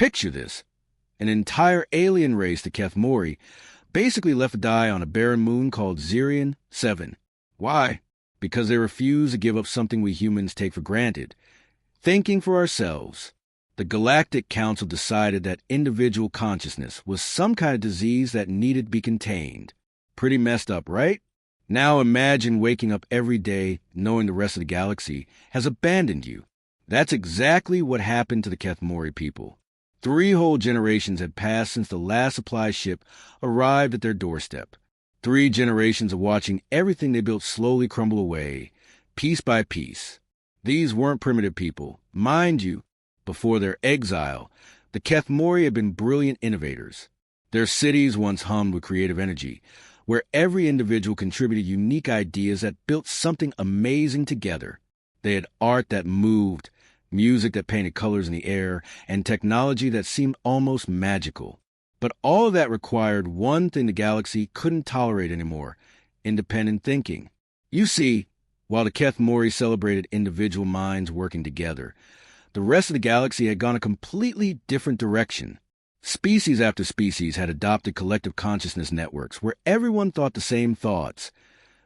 Picture this. An entire alien race, the Kethmori, basically left to die on a barren moon called Zirion 7. Why? Because they refuse to give up something we humans take for granted: thinking for ourselves. The Galactic Council decided that individual consciousness was some kind of disease that needed to be contained. Pretty messed up, right? Now imagine waking up every day knowing the rest of the galaxy has abandoned you. That's exactly what happened to the Kethmori people. 3 whole generations had passed since the last supply ship arrived at their doorstep. 3 generations of watching everything they built slowly crumble away, piece by piece. These weren't primitive people. Mind you, before their exile, the Kethmori had been brilliant innovators. Their cities once hummed with creative energy, where every individual contributed unique ideas that built something amazing together. They had art that moved, music that painted colors in the air, and technology that seemed almost magical. But all of that required one thing the galaxy couldn't tolerate anymore: independent thinking. You see, while the Kethmori celebrated individual minds working together, the rest of the galaxy had gone a completely different direction. Species after species had adopted collective consciousness networks where everyone thought the same thoughts,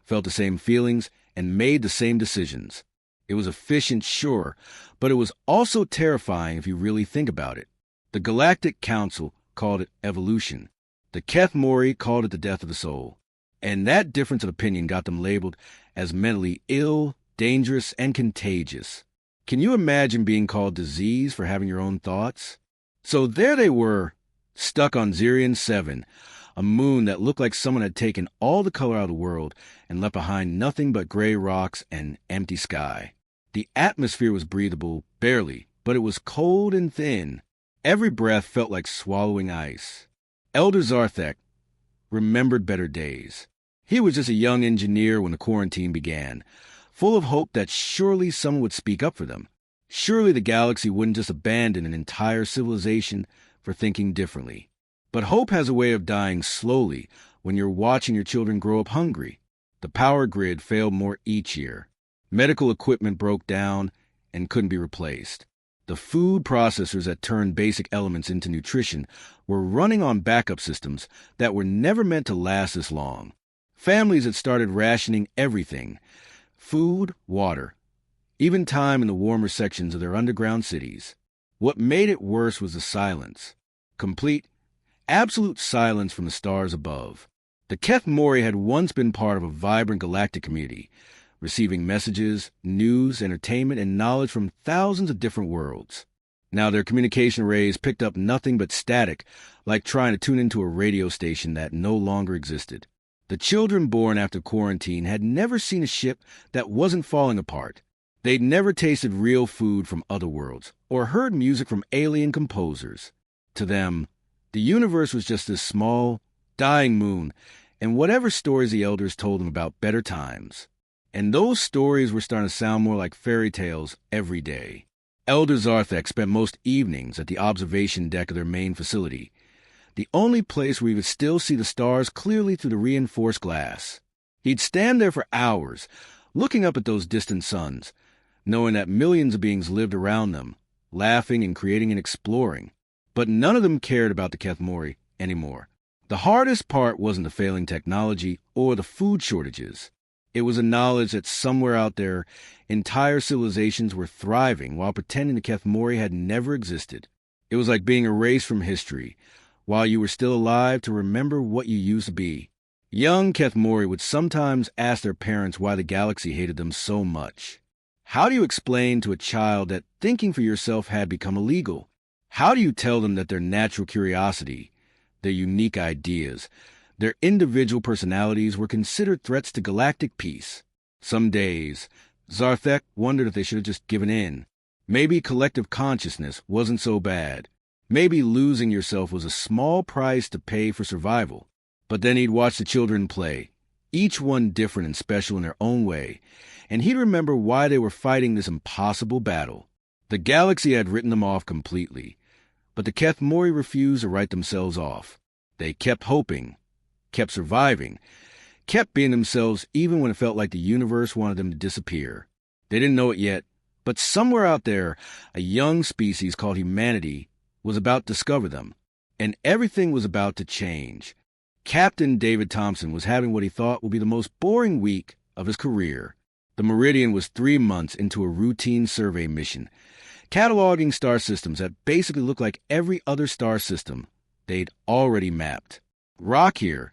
felt the same feelings, and made the same decisions. It was efficient, sure, but it was also terrifying if you really think about it. The Galactic Council called it evolution. The Kethmori called it the death of the soul. And that difference of opinion got them labeled as mentally ill, dangerous, and contagious. Can you imagine being called disease for having your own thoughts? So there they were, stuck on Zirion 7, a moon that looked like someone had taken all the color out of the world and left behind nothing but gray rocks and empty sky. The atmosphere was breathable, barely, but it was cold and thin. Every breath felt like swallowing ice. Elder Zarthek remembered better days. He was just a young engineer when the quarantine began, full of hope that surely someone would speak up for them. Surely the galaxy wouldn't just abandon an entire civilization for thinking differently. But hope has a way of dying slowly when you're watching your children grow up hungry. The power grid failed more each year. Medical equipment broke down and couldn't be replaced. The food processors that turned basic elements into nutrition were running on backup systems that were never meant to last this long. Families had started rationing everything: food, water, even time in the warmer sections of their underground cities. What made it worse was the silence. Complete, absolute silence from the stars above. The Kethmori had once been part of a vibrant galactic community, receiving messages, news, entertainment, and knowledge from thousands of different worlds. Now their communication rays picked up nothing but static, like trying to tune into a radio station that no longer existed. The children born after quarantine had never seen a ship that wasn't falling apart. They'd never tasted real food from other worlds, or heard music from alien composers. To them, the universe was just this small, dying moon, and whatever stories the elders told them about better times. And those stories were starting to sound more like fairy tales every day. Elder Zarthek spent most evenings at the observation deck of their main facility, the only place where he could still see the stars clearly through the reinforced glass. He'd stand there for hours, looking up at those distant suns, knowing that millions of beings lived around them, laughing and creating and exploring. But none of them cared about the Kethmori anymore. The hardest part wasn't the failing technology or the food shortages. It was the knowledge that somewhere out there, entire civilizations were thriving while pretending the Kethmori had never existed. It was like being erased from history, while you were still alive to remember what you used to be. Young Kethmori would sometimes ask their parents why the galaxy hated them so much. How do you explain to a child that thinking for yourself had become illegal? How do you tell them that their natural curiosity, their unique ideas, their individual personalities were considered threats to galactic peace? Some days, Zarthek wondered if they should have just given in. Maybe collective consciousness wasn't so bad. Maybe losing yourself was a small price to pay for survival. But then he'd watch the children play, each one different and special in their own way, and he'd remember why they were fighting this impossible battle. The galaxy had written them off completely, but the Kethmori refused to write themselves off. They kept hoping, kept surviving, kept being themselves even when it felt like the universe wanted them to disappear. They didn't know it yet, but somewhere out there, a young species called humanity was about to discover them, and everything was about to change. Captain David Thompson was having what he thought would be the most boring week of his career. The Meridian was 3 months into a routine survey mission, cataloging star systems that basically looked like every other star system they'd already mapped. Rock here,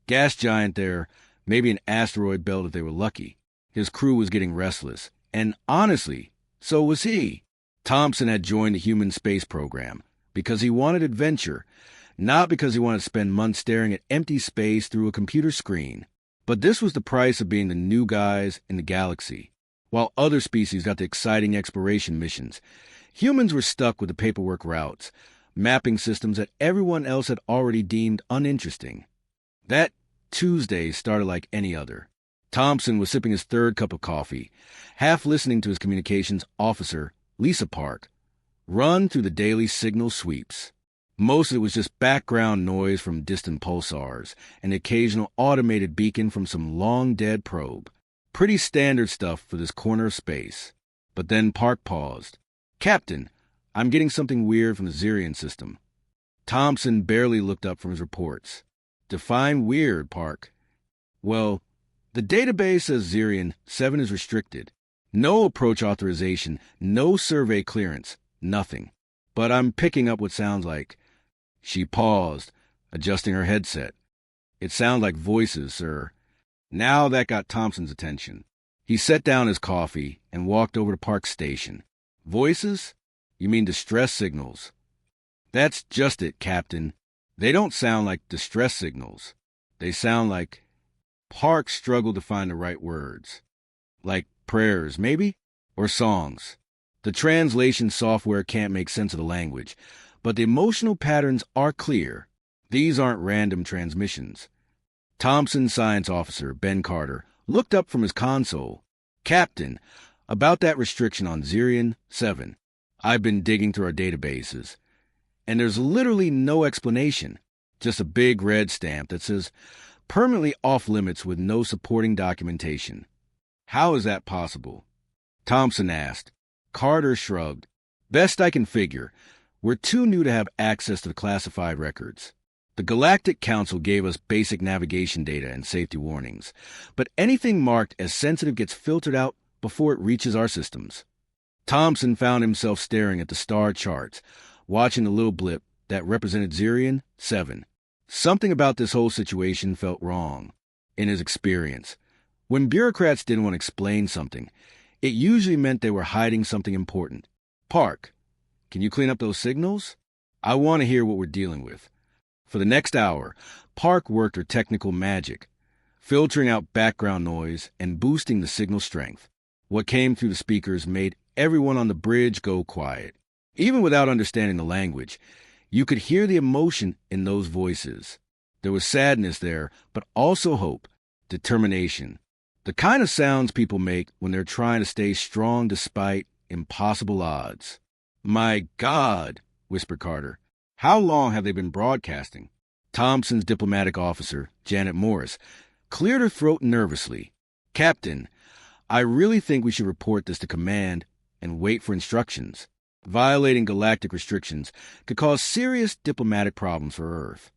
gas giant there, maybe an asteroid belt if they were lucky. His crew was getting restless, and honestly, so was he. Thompson had joined the human space program because he wanted adventure, not because he wanted to spend months staring at empty space through a computer screen. But this was the price of being the new guys in the galaxy. While other species got the exciting exploration missions, humans were stuck with the paperwork routes, mapping systems that everyone else had already deemed uninteresting. That Tuesday started like any other. Thompson was sipping his third cup of coffee, half listening to his communications officer, Lisa Park, run through the daily signal sweeps. Most of it was just background noise from distant pulsars, an occasional automated beacon from some long-dead probe. Pretty standard stuff for this corner of space. But then Park paused. "Captain, I'm getting something weird from the Zirian system." Thompson barely looked up from his reports. "Define weird, Park." "Well, the database says Zirian 7 is restricted. No approach authorization, no survey clearance, nothing. But I'm picking up what sounds like..." She paused, adjusting her headset. "It sounds like voices, sir." Now that got Thompson's attention. He set down his coffee and walked over to Park's station. "Voices? You mean distress signals?" "That's just it, Captain. They don't sound like distress signals. They sound like..." Park struggled to find the right words. "Like prayers, maybe? Or songs. The translation software can't make sense of the language, but the emotional patterns are clear. These aren't random transmissions." Thompson's science officer, Ben Carter, looked up from his console. "Captain, about that restriction on Zirian 7. I've been digging through our databases, and there's literally no explanation. Just a big red stamp that says permanently off limits with no supporting documentation." "How is that possible?" Thompson asked. Carter shrugged. "Best I can figure, we're too new to have access to the classified records. The Galactic Council gave us basic navigation data and safety warnings, but anything marked as sensitive gets filtered out before it reaches our systems." Thompson found himself staring at the star charts, watching the little blip that represented Zirian 7. Something about this whole situation felt wrong. In his experience, when bureaucrats didn't want to explain something, it usually meant they were hiding something important. "Park, can you clean up those signals? I want to hear what we're dealing with." For the next hour, Park worked her technical magic, filtering out background noise and boosting the signal strength. What came through the speakers made everyone on the bridge go quiet. Even without understanding the language, you could hear the emotion in those voices. There was sadness there, but also hope, determination. The kind of sounds people make when they're trying to stay strong despite impossible odds. "My God," whispered Carter. "How long have they been broadcasting?" Thompson's diplomatic officer, Janet Morris, cleared her throat nervously. "Captain, I really think we should report this to command and wait for instructions. Violating galactic restrictions could cause serious diplomatic problems for Earth."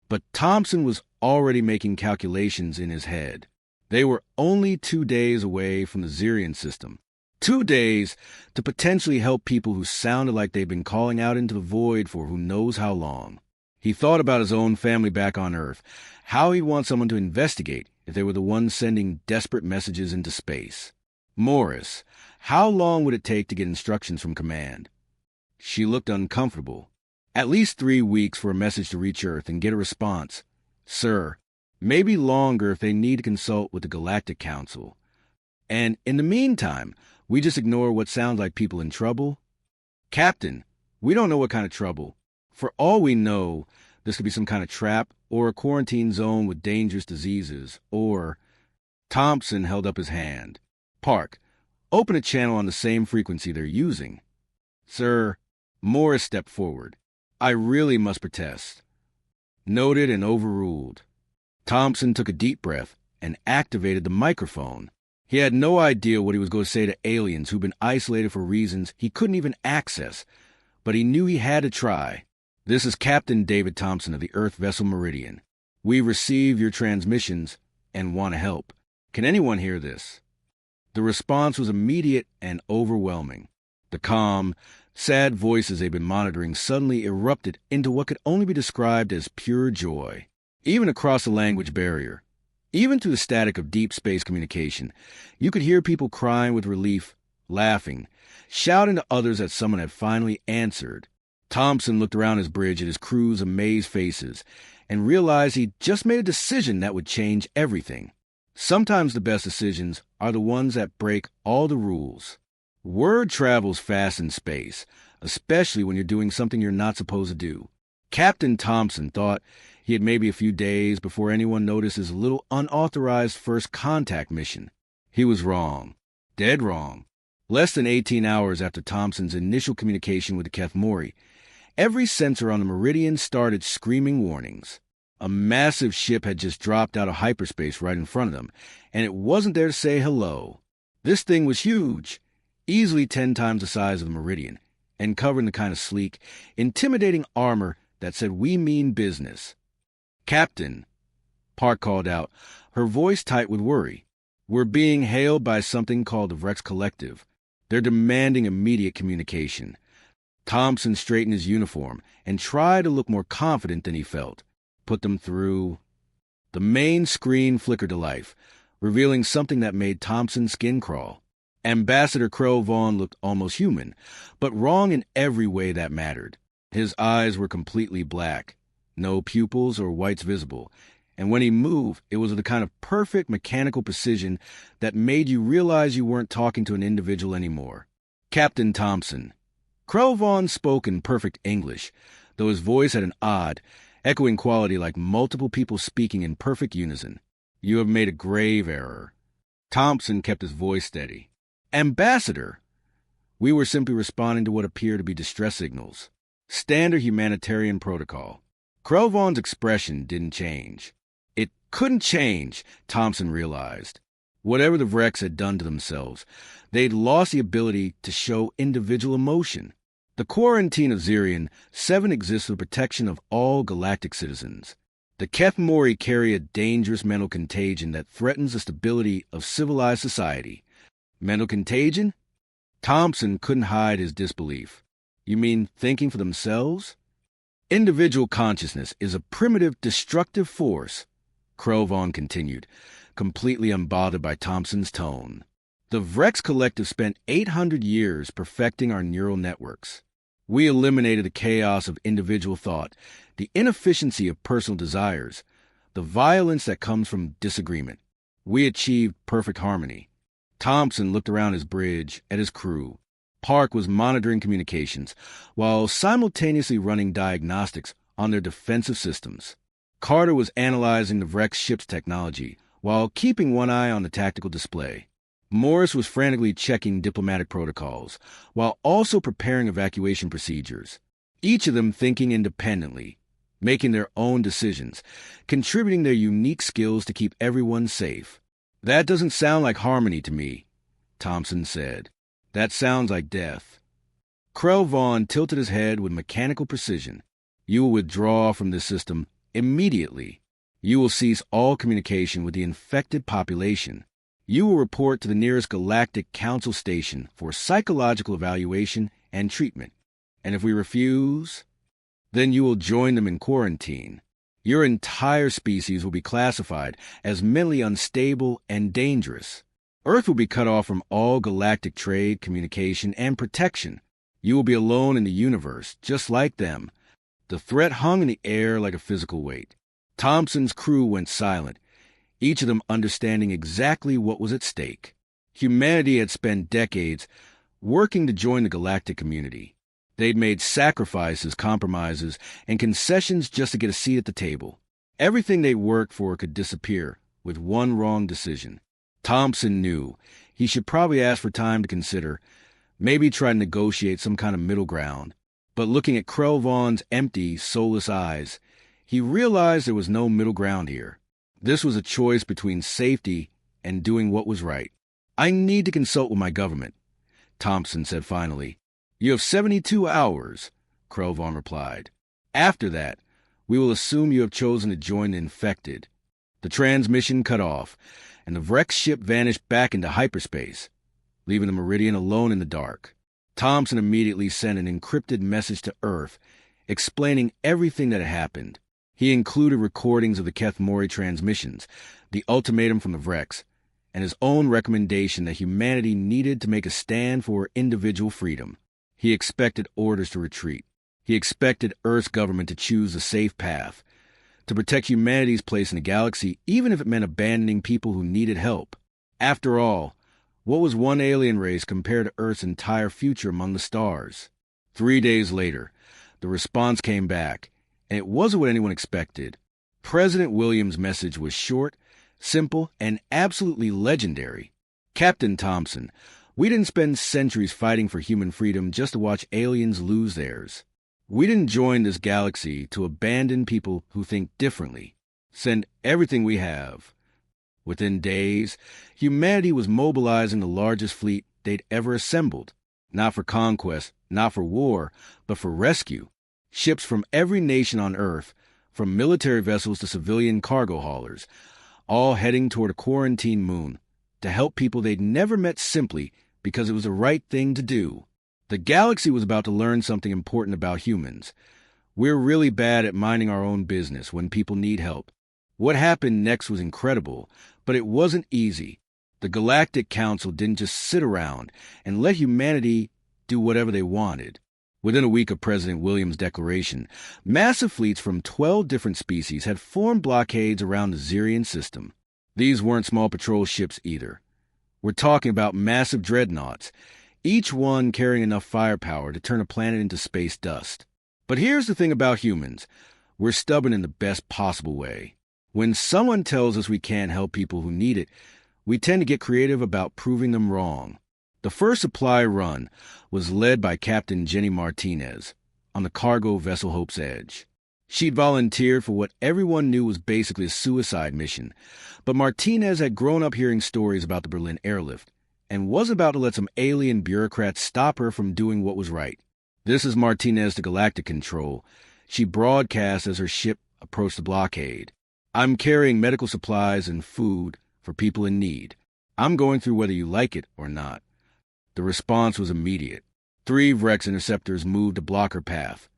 But Thompson was already making calculations in his head. They were only 2 days away from the Zirian system. 2 days to potentially help people who sounded like they'd been calling out into the void for who knows how long. He thought about his own family back on Earth, how he'd want someone to investigate if they were the ones sending desperate messages into space. Morris, how long would it take to get instructions from command? She looked uncomfortable. At least 3 weeks for a message to reach Earth and get a response. "Sir, maybe longer if they need to consult with the Galactic Council. And in the meantime, we just ignore what sounds like people in trouble?" "Captain, we don't know what kind of trouble. For all we know, this could be some kind of trap or a quarantine zone with dangerous diseases, or..." Thompson held up his hand. "Park, open a channel on the same frequency they're using." "Sir," Morris stepped forward. "I really must protest." Noted and overruled. Thompson took a deep breath and activated the microphone. He had no idea what he was going to say to aliens who'd been isolated for reasons he couldn't even access, but he knew he had to try. "This is Captain David Thompson of the Earth vessel Meridian. We receive your transmissions and want to help. Can anyone hear this?" The response was immediate and overwhelming. The calm, sad voices they'd been monitoring suddenly erupted into what could only be described as pure joy. Even across the language barrier, even through the static of deep space communication, you could hear people crying with relief, laughing, shouting to others that someone had finally answered. Thompson looked around his bridge at his crew's amazed faces and realized he'd just made a decision that would change everything. Sometimes the best decisions are the ones that break all the rules. Word travels fast in space, especially when you're doing something you're not supposed to do. Captain Thompson thought he had maybe a few days before anyone noticed his little unauthorized first contact mission. He was wrong. Dead wrong. Less than 18 hours after Thompson's initial communication with the Keth Mori, every sensor on the Meridian started screaming warnings. A massive ship had just dropped out of hyperspace right in front of them, and it wasn't there to say hello. This thing was huge, easily 10 times the size of the Meridian, and covered in the kind of sleek, intimidating armor that said, "We mean business." "Captain," Park called out, her voice tight with worry. "We're being hailed by something called the Vrex Collective. They're demanding immediate communication." Thompson straightened his uniform and tried to look more confident than he felt. "Put them through." The main screen flickered to life, revealing something that made Thompson's skin crawl. Ambassador Crow Vaughn looked almost human, but wrong in every way that mattered. His eyes were completely black, no pupils or whites visible, and when he moved, it was with a kind of perfect mechanical precision that made you realize you weren't talking to an individual anymore. "Captain Thompson." Crow Vaughn spoke in perfect English, though his voice had an odd, echoing quality like multiple people speaking in perfect unison. "You have made a grave error." Thompson kept his voice steady. "Ambassador!" "We were simply responding to what appeared to be distress signals. Standard humanitarian protocol." Crow Vaughn's expression didn't change. It couldn't change, Thompson realized. Whatever the Vrex had done to themselves, they'd lost the ability to show individual emotion. The quarantine of Zirion 7 exists for the protection of all galactic citizens. The Keth Mori carry a dangerous mental contagion that threatens the stability of civilized society. Mental contagion? Thompson couldn't hide his disbelief. "You mean thinking for themselves?" "Individual consciousness is a primitive, destructive force," Crow Vaughn continued, completely unbothered by Thompson's tone. "The Vrex Collective spent 800 years perfecting our neural networks. We eliminated the chaos of individual thought, the inefficiency of personal desires, the violence that comes from disagreement. We achieved perfect harmony." Thompson looked around his bridge at his crew. Park was monitoring communications while simultaneously running diagnostics on their defensive systems. Carter was analyzing the Vrex ship's technology while keeping one eye on the tactical display. Morris was frantically checking diplomatic protocols while also preparing evacuation procedures, each of them thinking independently, making their own decisions, contributing their unique skills to keep everyone safe. "That doesn't sound like harmony to me," Thompson said. "That sounds like death." Crow Vaughn tilted his head with mechanical precision. "You will withdraw from this system immediately. You will cease all communication with the infected population. You will report to the nearest Galactic Council station for psychological evaluation and treatment. And if we refuse, then you will join them in quarantine. Your entire species will be classified as mentally unstable and dangerous. Earth will be cut off from all galactic trade, communication, and protection. You will be alone in the universe, just like them." The threat hung in the air like a physical weight. Thompson's crew went silent, each of them understanding exactly what was at stake. Humanity had spent decades working to join the galactic community. They'd made sacrifices, compromises, and concessions just to get a seat at the table. Everything they worked for could disappear with one wrong decision. Thompson knew he should probably ask for time to consider, maybe try to negotiate some kind of middle ground. But looking at Crow Vaughn's empty, soulless eyes, he realized there was no middle ground here. This was a choice between safety and doing what was right. "I need to consult with my government," Thompson said finally. "You have 72 hours. Krelvorn replied. After that, we will assume you have chosen to join the infected. The transmission cut off, and the Vrex ship vanished back into hyperspace, leaving the Meridian alone in the dark. Thompson immediately sent an encrypted message to Earth, explaining everything that had happened. He included recordings of the Keth Mori transmissions, the ultimatum from the Vrex, and his own recommendation that humanity needed to make a stand for individual freedom. He expected orders to retreat. He expected Earth's government to choose a safe path, to protect humanity's place in the galaxy, even if it meant abandoning people who needed help. After all, what was one alien race compared to Earth's entire future among the stars? 3 days later, the response came back, and it wasn't what anyone expected. President Williams' message was short, simple, and absolutely legendary. Captain Thompson, we didn't spend centuries fighting for human freedom just to watch aliens lose theirs. We didn't join this galaxy to abandon people who think differently. Send everything we have. Within days, humanity was mobilizing the largest fleet they'd ever assembled. Not for conquest, not for war, but for rescue. Ships from every nation on Earth, from military vessels to civilian cargo haulers, all heading toward a quarantine moon to help people they'd never met simply because it was the right thing to do. The galaxy was about to learn something important about humans. We're really bad at minding our own business when people need help. What happened next was incredible, but it wasn't easy. The Galactic Council didn't just sit around and let humanity do whatever they wanted. Within a week of President Williams' declaration, massive fleets from 12 different species had formed blockades around the Zirian system. These weren't small patrol ships either. We're talking about massive dreadnoughts, each one carrying enough firepower to turn a planet into space dust. But here's the thing about humans. We're stubborn in the best possible way. When someone tells us we can't help people who need it, we tend to get creative about proving them wrong. The first supply run was led by Captain Jenny Martinez on the cargo vessel Hope's Edge. She'd volunteered for what everyone knew was basically a suicide mission, but Martinez had grown up hearing stories about the Berlin airlift and wasn't about to let some alien bureaucrats stop her from doing what was right. This is Martinez to Galactic Control. She broadcast as her ship approached the blockade. I'm carrying medical supplies and food for people in need. I'm going through whether you like it or not. The response was immediate. 3 Vrex interceptors moved to block her path,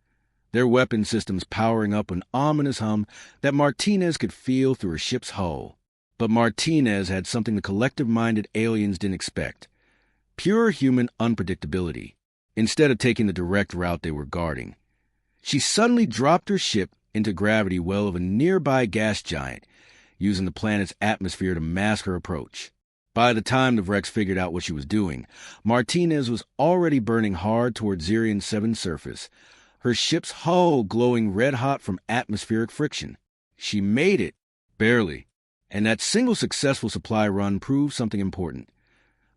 their weapon systems powering up an ominous hum that Martinez could feel through her ship's hull. But Martinez had something the collective-minded aliens didn't expect. Pure human unpredictability. Instead of taking the direct route they were guarding, she suddenly dropped her ship into gravity well of a nearby gas giant, using the planet's atmosphere to mask her approach. By the time the Vrex figured out what she was doing, Martinez was already burning hard toward Zirian 7's surface, her ship's hull glowing red-hot from atmospheric friction. She made it, barely, and that single successful supply run proved something important.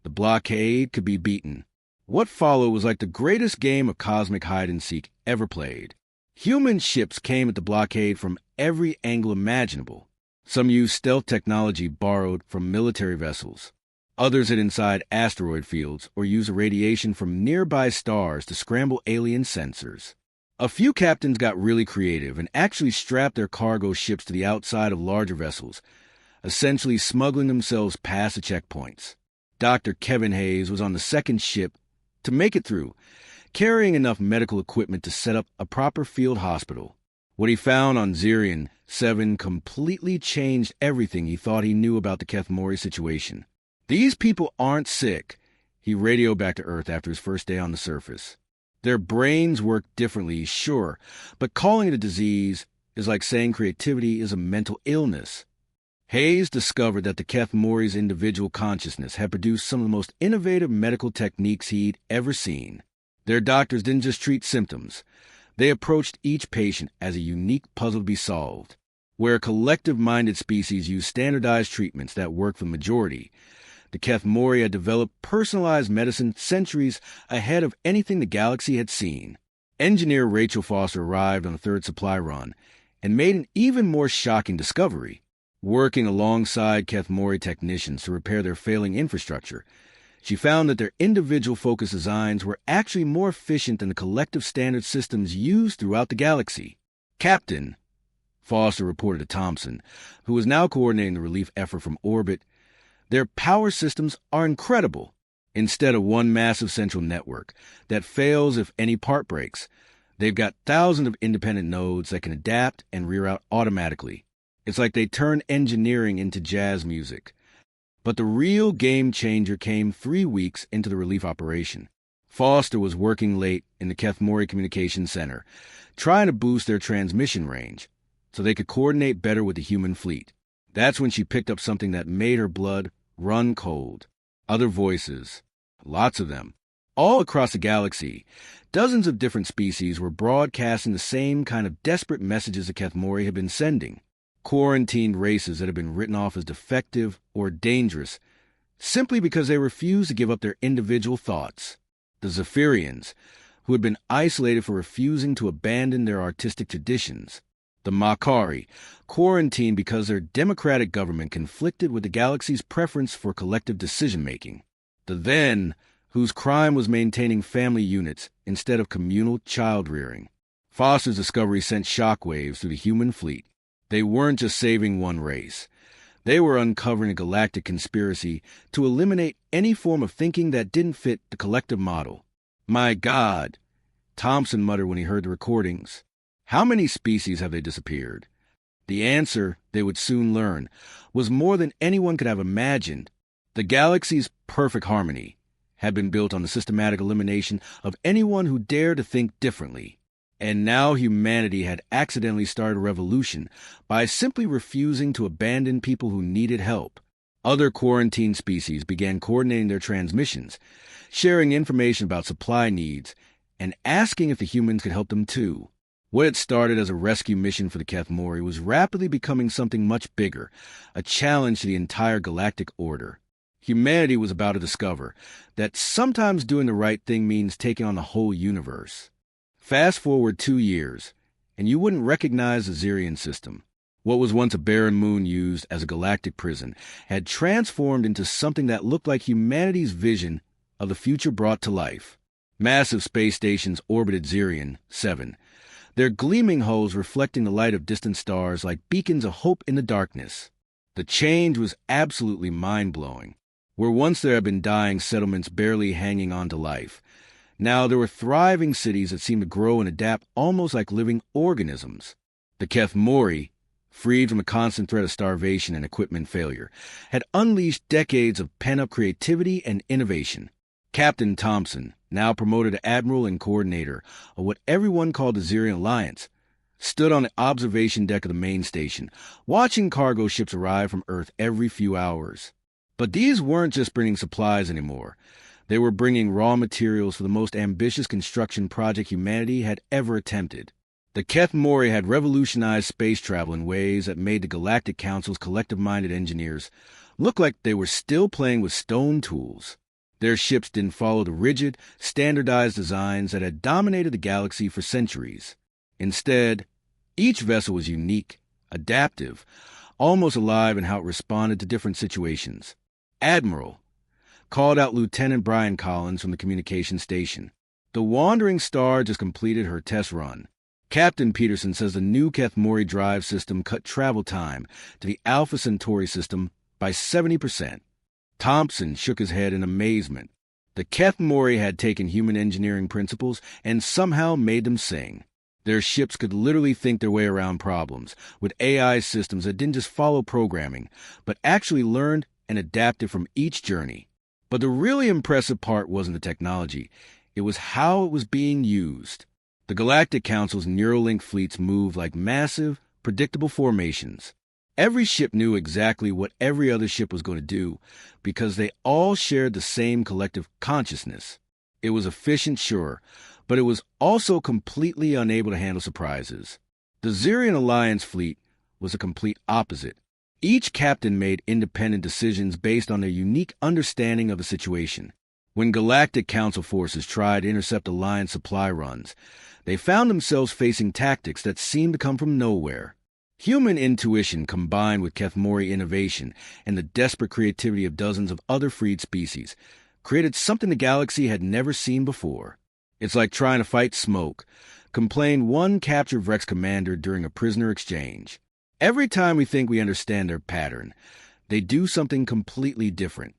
The blockade could be beaten. What followed was like the greatest game of cosmic hide-and-seek ever played. Human ships came at the blockade from every angle imaginable. Some used stealth technology borrowed from military vessels. Others hid inside asteroid fields or used radiation from nearby stars to scramble alien sensors. A few captains got really creative and actually strapped their cargo ships to the outside of larger vessels, essentially smuggling themselves past the checkpoints. Dr. Kevin Hayes was on the second ship to make it through, carrying enough medical equipment to set up a proper field hospital. What he found on Zirian 7 completely changed everything he thought he knew about the Keth Mori situation. These people aren't sick, he radioed back to Earth after his first day on the surface. Their brains work differently, sure, but calling it a disease is like saying creativity is a mental illness. Hayes discovered that the Keth Mori's individual consciousness had produced some of the most innovative medical techniques he'd ever seen. Their doctors didn't just treat symptoms. They approached each patient as a unique puzzle to be solved. Where a collective-minded species used standardized treatments that worked for the majority, the Keth Mori had developed personalized medicine centuries ahead of anything the galaxy had seen. Engineer Rachel Foster arrived on the third supply run and made an even more shocking discovery. Working alongside Keth Mori technicians to repair their failing infrastructure, She found that their individual focus designs were actually more efficient than the collective standard systems used throughout the galaxy. Captain, Foster reported to Thompson, who was now coordinating the relief effort from orbit, their power systems are incredible. Instead of one massive central network that fails if any part breaks, they've got thousands of independent nodes that can adapt and reroute automatically. It's like they turned engineering into jazz music. But the real game changer came 3 weeks into the relief operation. Foster was working late in the Kethmori Communications Center, trying to boost their transmission range so they could coordinate better with the human fleet. That's when she picked up something that made her blood run cold. Other voices, lots of them, all across the galaxy. Dozens of different species were broadcasting the same kind of desperate messages the Kethmori had been sending. Quarantined races that had been written off as defective or dangerous simply because they refused to give up their individual thoughts. The Zephyrians, who had been isolated for refusing to abandon their artistic traditions. The Makari, quarantined because their democratic government conflicted with the galaxy's preference for collective decision-making. The Then, whose crime was maintaining family units instead of communal child-rearing. Foster's discovery sent shockwaves through the human fleet. They weren't just saving one race. They were uncovering a galactic conspiracy to eliminate any form of thinking that didn't fit the collective model. My God, Thompson muttered when he heard the recordings. How many species have they disappeared? The answer, they would soon learn, was more than anyone could have imagined. The galaxy's perfect harmony had been built on the systematic elimination of anyone who dared to think differently. And now humanity had accidentally started a revolution by simply refusing to abandon people who needed help. Other quarantined species began coordinating their transmissions, sharing information about supply needs, and asking if the humans could help them too. What had started as a rescue mission for the Kethmori was rapidly becoming something much bigger, a challenge to the entire galactic order. Humanity was about to discover that sometimes doing the right thing means taking on the whole universe. Fast forward 2 years, and you wouldn't recognize the Zirian system. What was once a barren moon used as a galactic prison had transformed into something that looked like humanity's vision of the future brought to life. Massive space stations orbited Zirian 7, their gleaming hulls reflecting the light of distant stars like beacons of hope in the darkness. The change was absolutely mind-blowing. Where once there had been dying settlements barely hanging on to life, now there were thriving cities that seemed to grow and adapt almost like living organisms. The Kethmori, freed from the constant threat of starvation and equipment failure, had unleashed decades of pent-up creativity and innovation. Captain Thompson, now promoted to Admiral and Coordinator of what everyone called the Zirian Alliance, stood on the observation deck of the main station, watching cargo ships arrive from Earth every few hours. But these weren't just bringing supplies anymore. They were bringing raw materials for the most ambitious construction project humanity had ever attempted. The Kethmori had revolutionized space travel in ways that made the Galactic Council's collective-minded engineers look like they were still playing with stone tools. Their ships didn't follow the rigid, standardized designs that had dominated the galaxy for centuries. Instead, each vessel was unique, adaptive, almost alive in how it responded to different situations. Admiral, called out Lieutenant Brian Collins from the communication station. The Wandering Star just completed her test run. Captain Peterson says the new Kethmori drive system cut travel time to the Alpha Centauri system by 70%. Thompson shook his head in amazement. The Kethmori had taken human engineering principles and somehow made them sing. Their ships could literally think their way around problems, with AI systems that didn't just follow programming, but actually learned and adapted from each journey. But the really impressive part wasn't the technology. It was how it was being used. The Galactic Council's Neuralink fleets moved like massive, predictable formations. Every ship knew exactly what every other ship was going to do because they all shared the same collective consciousness. It was efficient, sure, but it was also completely unable to handle surprises. The Zirian Alliance fleet was the complete opposite. Each captain made independent decisions based on their unique understanding of the situation. When Galactic Council forces tried to intercept Alliance supply runs, they found themselves facing tactics that seemed to come from nowhere. Human intuition combined with Kethmori innovation and the desperate creativity of dozens of other freed species created something the galaxy had never seen before. It's like trying to fight smoke, complained one captured Rex commander during a prisoner exchange. Every time we think we understand their pattern, they do something completely different.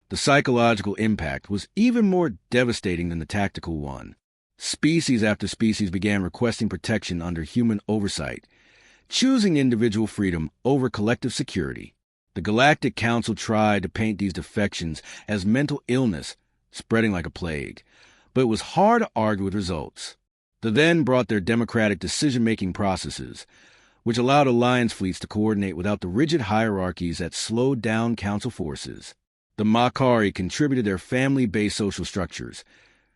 The psychological impact was even more devastating than the tactical one. Species after species began requesting protection under human oversight, choosing individual freedom over collective security. The Galactic Council tried to paint these defections as mental illness, spreading like a plague, but it was hard to argue with results. The then brought their democratic decision-making processes, which allowed alliance fleets to coordinate without the rigid hierarchies that slowed down Council forces. The Makari contributed their family-based social structures,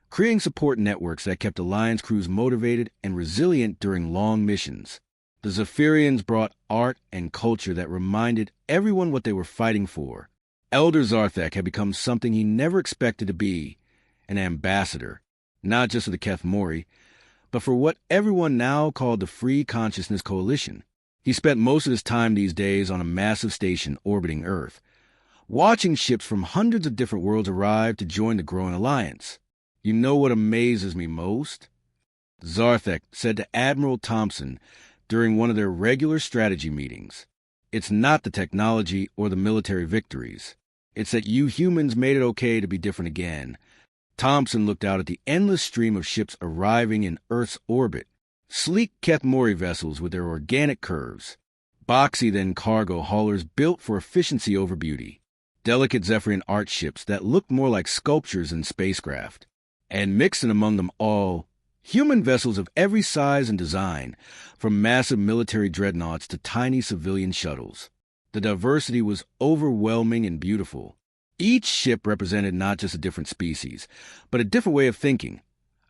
creating support networks that kept alliance crews motivated and resilient during long missions. The Zephyrians brought art and culture that reminded everyone what they were fighting for. Elder Zarthek had become something he never expected to be, an ambassador, not just for the Keth Mori, but for what everyone now called the Free Consciousness Coalition. He spent most of his time these days on a massive station orbiting Earth, watching ships from hundreds of different worlds arrive to join the growing alliance. You know what amazes me most? Zarthek said to Admiral Thompson during one of their regular strategy meetings. It's not the technology or the military victories. It's that you humans made it okay to be different again. Thompson looked out at the endless stream of ships arriving in Earth's orbit. Sleek Keth Mori vessels with their organic curves. Boxy then cargo haulers built for efficiency over beauty. Delicate Zephyrian art ships that looked more like sculptures than spacecraft. And mixing among them all, human vessels of every size and design, from massive military dreadnoughts to tiny civilian shuttles. The diversity was overwhelming and beautiful. Each ship represented not just a different species, but a different way of thinking,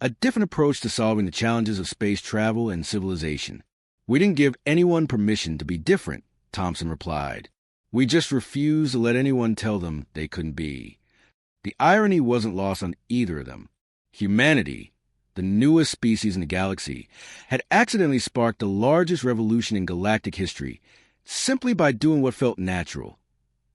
a different approach to solving the challenges of space travel and civilization. We didn't give anyone permission to be different, Thompson replied. We just refused to let anyone tell them they couldn't be. The irony wasn't lost on either of them. Humanity, the newest species in the galaxy, had accidentally sparked the largest revolution in galactic history simply by doing what felt natural,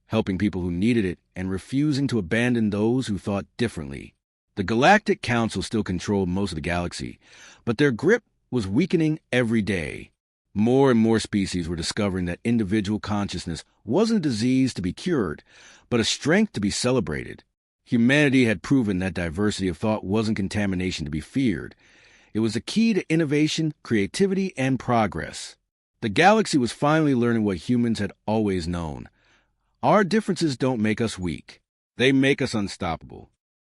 helping people who needed it and refusing to abandon those who thought differently. The Galactic Council still controlled most of the galaxy, but their grip was weakening every day. More and more species were discovering that individual consciousness wasn't a disease to be cured, but a strength to be celebrated. Humanity had proven that diversity of thought wasn't contamination to be feared. It was the key to innovation, creativity, and progress. The galaxy was finally learning what humans had always known. Our differences don't make us weak. They make us unstoppable.